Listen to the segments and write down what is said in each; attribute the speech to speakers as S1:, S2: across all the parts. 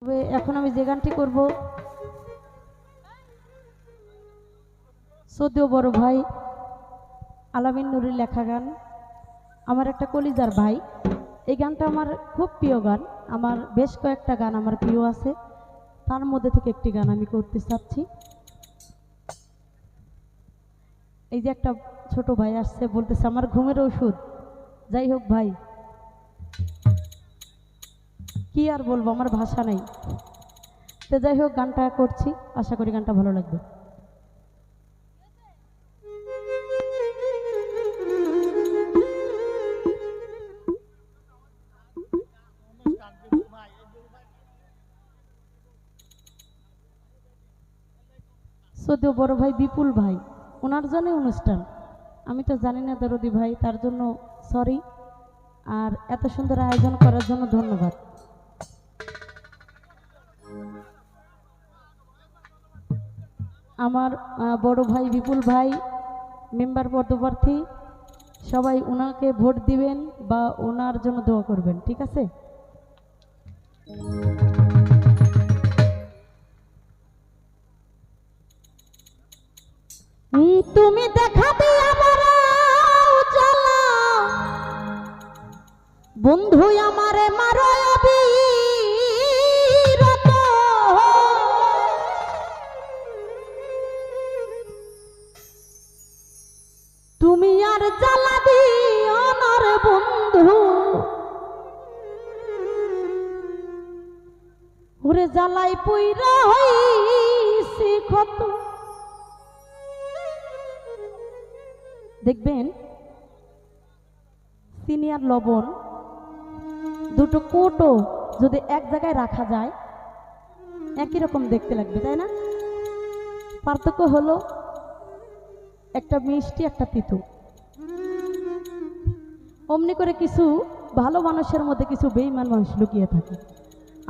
S1: তবে এখন আমি যে গানটি করব সৌদিও বড় ভাই আলামিন নুরের লেখা গান। আমার একটা কলিজার ভাই, এই গানটা আমার খুব প্রিয় গান। আমার বেশ কয়েকটা গান আমার প্রিয় আছে, তার মধ্যে থেকে একটি গান আমি করতে চাচ্ছি। এই যে একটা ছোট ভাই আসছে, বলতেছে আমার ঘুমের ওষুধ। যাই হোক ভাই, কি আর বলবো, আমার ভাষা নেই। তো যাই হোক, গানটা করছি, আশা করি গানটা ভালো লাগবে। সৌদিও বড় ভাই বিপুল ভাই, ওনার জন্যই অনুষ্ঠান। আমি তো জানি না দরদি ভাই, তার জন্য সরি। আর এত সুন্দর আয়োজন করার জন্য ধন্যবাদ। আমার বড় ভাই বিপুল ভাই মেম্বার পদপ্রার্থী, সবাই ওনাকে ভোট দিবেন বা ওনার জন্য দোয়া করবেন, ঠিক আছে? তুমি দেখাবে আমার জ্বালা, বন্ধু আমারে মারো অবিরত। তুমি আর জ্বালা দিও না রে বন্ধু, ওরে জ্বালাই পুইরা হইছি ক্ষত। দেখবেন চিনি আর লবণ দুটো কোটো যদি এক জায়গায় রাখা যায়, একই রকম দেখতে লাগবে, তাই না? পার্থক্য হলো একটা মিষ্টি একটা তিতো। অমনি করে কিছু ভালো মানুষের মধ্যে কিছু বেঈমান মানুষ লুকিয়ে থাকে,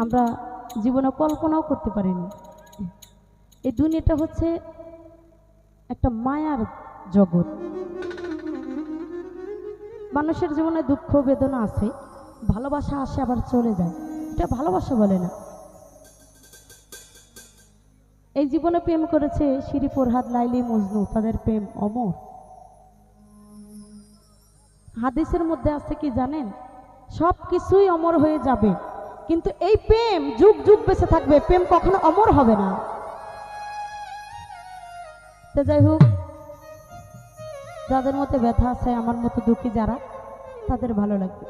S1: আমরা জীবনে কল্পনাও করতে পারিনি। এই দুনিয়াটা হচ্ছে একটা মায়ার জগৎ। মানুষের জীবনে দুঃখ বেদনা আছে, ভালোবাসা আসে আবার চলে যায়, এটা ভালোবাসা বলে না। এই জীবনে প্রেম করেছে শিরি ফরহাদ, লাইলি, মজনু, তাদের প্রেম অমর। হাদিসের মধ্যে আছে কি জানেন? সব কিছুই অমর হয়ে যাবে, কিন্তু এই প্রেম যুগ যুগ বেঁচে থাকবে, প্রেম কখনো অমর হবে না। তো যাই হোক, যাদের মধ্যে ব্যথা আছে, আমার মতো দুঃখী যারা, তাদের ভালো লাগবে।